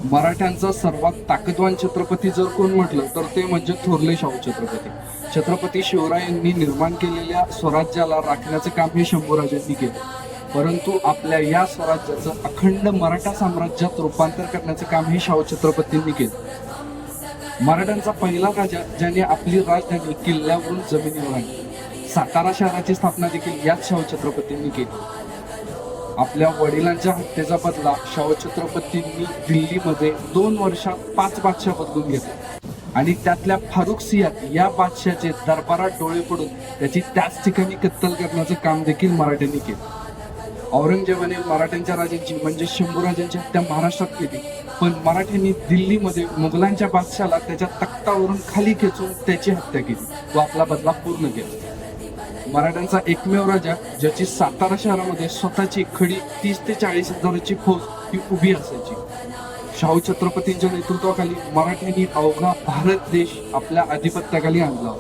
मराठ्यांचा सर्वात ताकदवान छत्रपती जर कोण म्हटलं तर ते म्हणजे थोरले शाहू छत्रपती. छत्रपती शिवरायांनी निर्माण केलेल्या स्वराज्याला राखण्याचं काम हे शंभूराजांनी केलं. परंतु आपल्या या स्वराज्याचं अखंड मराठा साम्राज्यात रूपांतर करण्याचं काम हे शाहू छत्रपतींनी केलं. मराठ्यांचा पहिला राजा ज्याने आपली राजधानी किल्ल्यावरून जमिनीवर आणली. सातारा शहराची स्थापना देखील याच शाहू छत्रपतींनी केली. आपल्या वडिलांच्या हत्येचा बदला शाहू छत्रपतींनी दिल्लीमध्ये 2 वर्षात 5 बादशाह बदलून घेतले आणि त्यातल्या फारुख सियाद या बादशाचे दरबारात डोळे पडून त्याची त्याच ठिकाणी कत्तल करण्याचं काम देखील मराठ्यांनी केलं. औरंगजेबाने मराठ्यांच्या राजांची म्हणजे शंभूराजांची हत्या महाराष्ट्रात केली, पण मराठ्यांनी दिल्लीमध्ये मुघलांच्या बादशाला त्याच्या तख्तावरून खाली खेचून त्याची हत्या केली व आपला बदला पूर्ण केला. मराठ्यांचा एकमेव राजा ज्याची सातारा शहरामध्ये स्वतःची खडी 30 ते 40 हजाराची फौज ही उभी असायची. शाहू छत्रपतींच्या नेतृत्वाखाली मराठ्यांनी अवघा भारत देश आपल्या आधिपत्याखाली आणला.